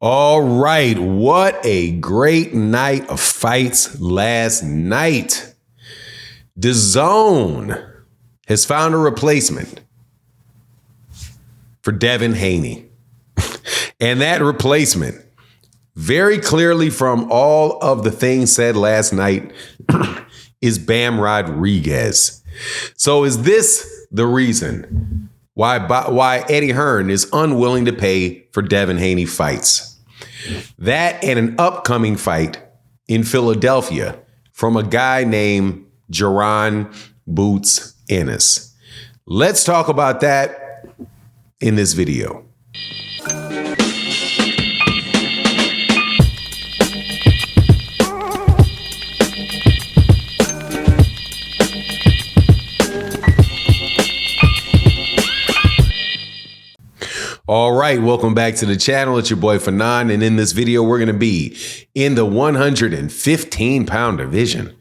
All right, what a great night of fights last night. Dazn has found a replacement for Devin Haney. And that replacement, very clearly from all of the things said last night, is Bam Rodriguez. So is this the reason why Eddie Hearn is unwilling to pay for Devin Haney fights? That and an upcoming fight in Philadelphia from a guy named Jaron Boots Ennis. Let's talk about that in this video. All right, welcome back to the channel. It's your boy Fanon, and in this video, we're going to be in the 115-pound division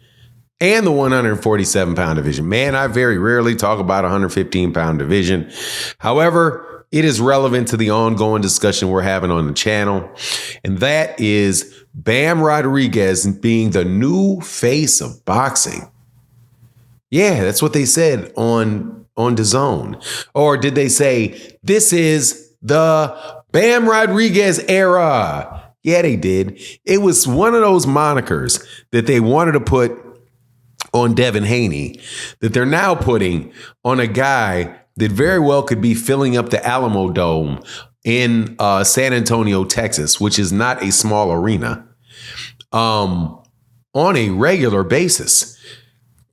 and the 147-pound division. Man, I very rarely talk about 115-pound division. However, it is relevant to the ongoing discussion we're having on the channel, and that is Bam Rodriguez being the new face of boxing. Yeah, that's what they said on Dazn. Or did they say, this is the Bam Rodriguez era? Yeah, they did. It was one of those monikers that they wanted to put on Devin Haney that they're now putting on a guy that very well could be filling up the Alamo Dome in San Antonio, Texas, which is not a small arena, on a regular basis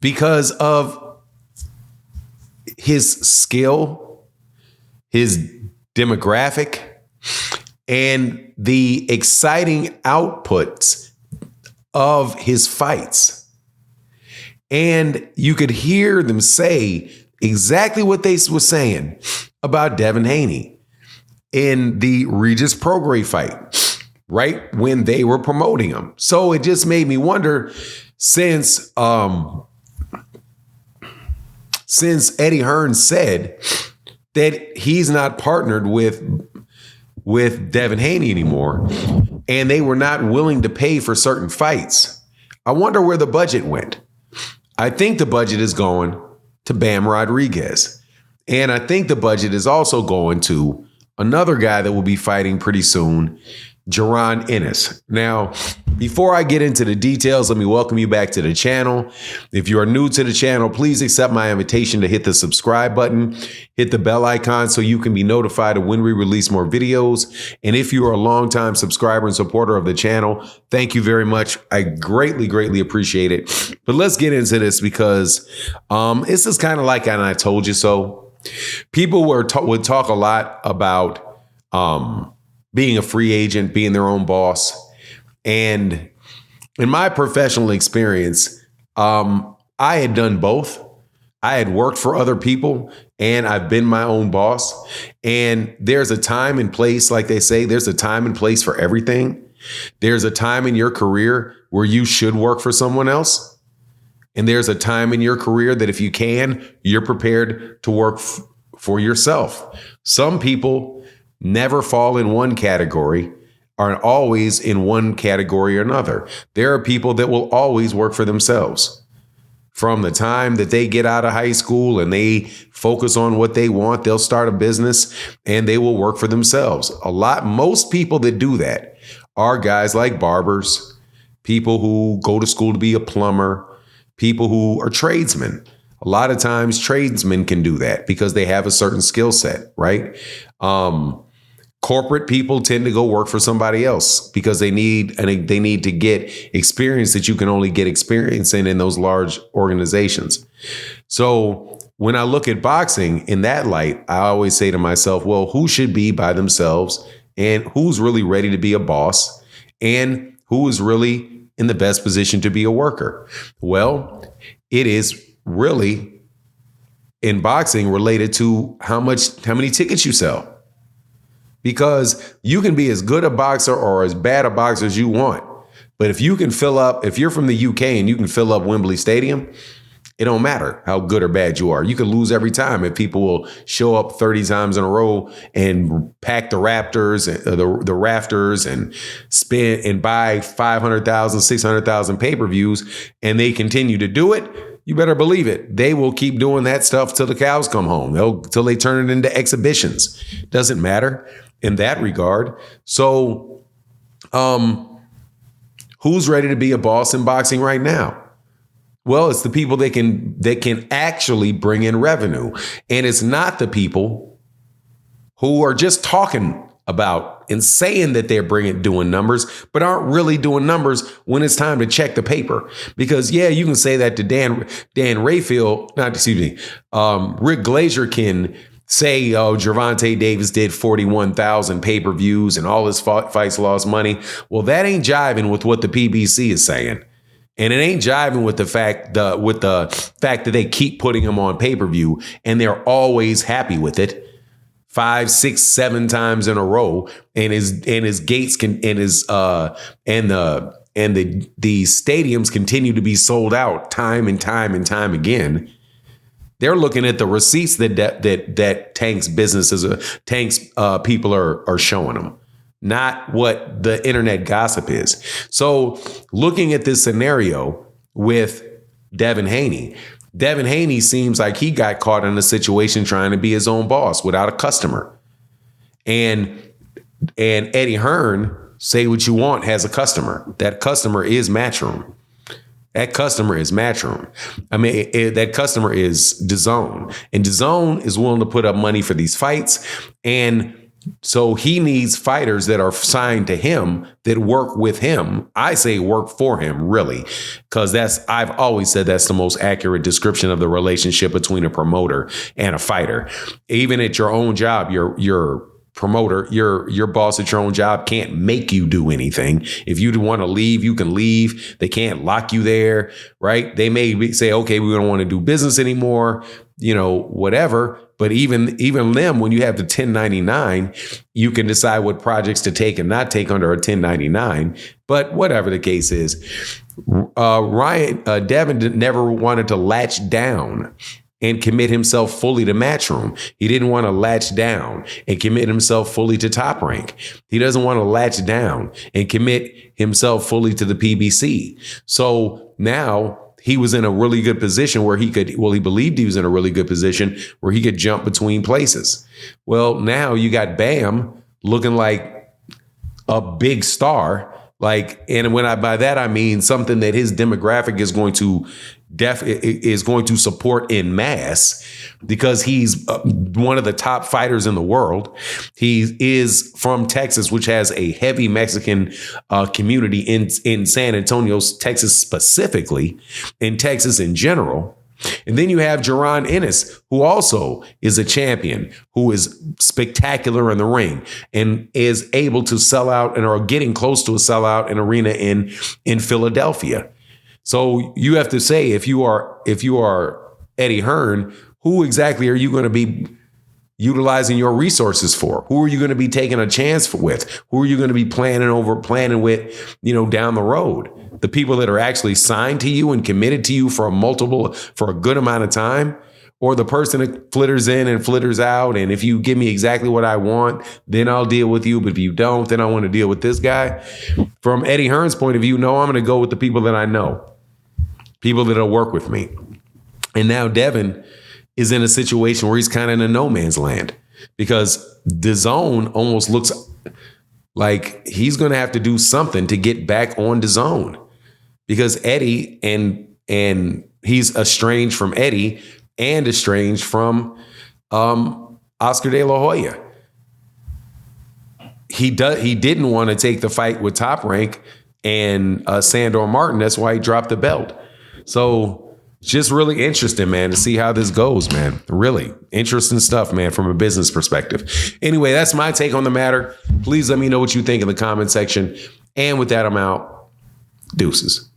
because of his skill, his demographic, and the exciting outputs of his fights. And you could hear them say exactly what they were saying about Devin Haney in the Regis Prograis fight, right when they were promoting him. So it just made me wonder, since Eddie Hearn said that he's not partnered with Devin Haney anymore, and they were not willing to pay for certain fights, I wonder where the budget went. I think the budget is going to Bam Rodriguez. And I think the budget is also going to another guy that will be fighting pretty soon, Jaron Ennis. Now, before I get into the details, let me welcome you back to the channel. If you are new to the channel, please accept my invitation to hit the subscribe button, hit the bell icon so you can be notified of when we release more videos. And if you are a longtime subscriber and supporter of the channel, thank you very much. I greatly, greatly appreciate it. But let's get into this because this is kind of like an I told you so. People would talk a lot about being a free agent, being their own boss. And in my professional experience, I had done both. I had worked for other people and I've been my own boss. And there's a time and place, like they say, there's a time and place for everything. There's a time in your career where you should work for someone else. And there's a time in your career that if you can, you're prepared to work for yourself. Some people never fall in one category, are always in one category or another. There are people that will always work for themselves. From the time that they get out of high school and they focus on what they want, they'll start a business and they will work for themselves. Most people that do that are guys like barbers, people who go to school to be a plumber, people who are tradesmen. A lot of times tradesmen can do that because they have a certain skill set, right? Corporate people tend to go work for somebody else because they need to get experience that you can only get experience in those large organizations. So when I look at boxing in that light, I always say to myself, well, who should be by themselves and who's really ready to be a boss and who is really in the best position to be a worker? Well, it is really in boxing related to how many tickets you sell. Because you can be as good a boxer or as bad a boxer as you want. But if you can if you're from the UK and you can fill up Wembley Stadium, It don't matter how good or bad you are. You could lose every time if people will show up 30 times in a row and pack the rafters and spend and buy 500,000, 600,000 pay-per-views, and they continue to do it. You better believe it. They will keep doing that stuff till the cows come home. Till they turn it into exhibitions. Doesn't matter in that regard. So, who's ready to be a boss in boxing right now? Well, it's the people that can actually bring in revenue. And it's not the people who are just talking about and saying that they're doing numbers, but aren't really doing numbers when it's time to check the paper. Because, yeah, you can say that to Dan Rayfield, Rick Glazier can say, oh, Gervonta Davis did 41,000 pay-per-views and all his fights lost money. Well, that ain't jiving with what the PBC is saying. And it ain't jiving with the fact that they keep putting him on pay-per-view and they're always happy with it. 5, 6, 7 times in a row, and his gates can and the stadiums continue to be sold out time and time and time again. They're looking at the receipts that Tank's people are showing them, not what the internet gossip is. So, looking at this scenario with Devin Haney seems like he got caught in a situation trying to be his own boss without a customer. And Eddie Hearn, say what you want, has a customer. That customer is Matchroom. That customer is Matchroom. That customer is Dazn. And Dazn is willing to put up money for these fights. And so he needs fighters that are signed to him that work with him. I say work for him, really, because I've always said that's the most accurate description of the relationship between a promoter and a fighter. Even at your own job, your promoter, your boss at your own job can't make you do anything. If you want to leave, you can leave. They can't lock you there, right? They may say, okay, we don't want to do business anymore, whatever. But even them, when you have the 1099, you can decide what projects to take and not take under a 1099. But whatever the case is, Devin never wanted to latch down and commit himself fully to Matchroom. He didn't want to latch down and commit himself fully to Top Rank. He doesn't want to latch down and commit himself fully to the PBC. So now he was in a really good position where he believed he was in a really good position where he could jump between places. Well, now you got Bam looking like a big star. And by that, I mean something that his demographic is going to support in mass, because he's one of the top fighters in the world. He is from Texas, which has a heavy Mexican community in San Antonio, Texas specifically, in Texas in general. And then you have Jaron Ennis, who also is a champion, who is spectacular in the ring and is able to sell out or getting close to a sellout an arena in Philadelphia. So you have to say, if you are Eddie Hearn, who exactly are you going to be utilizing your resources for? Who are you going to be taking a chance with? Who are you going to be planning with, down the road? The people that are actually signed to you and committed to you for a good amount of time, or the person that flitters in and flitters out. And if you give me exactly what I want, then I'll deal with you. But if you don't, then I want to deal with this guy. From Eddie Hearn's point of view, no, I'm going to go with the people that I know, people that'll work with me. And now Devin is in a situation where he's kind of in a no man's land, because Dazn almost looks like he's going to have to do something to get back on Dazn, because Eddie and he's estranged from Eddie and estranged from Oscar De La Hoya. He didn't want to take the fight with Top Rank and Sandor Martin. That's why he dropped the belt. So just really interesting, man, to see how this goes, man. Really interesting stuff, man, from a business perspective. Anyway, that's my take on the matter. Please let me know what you think in the comment section. And with that, I'm out. Deuces.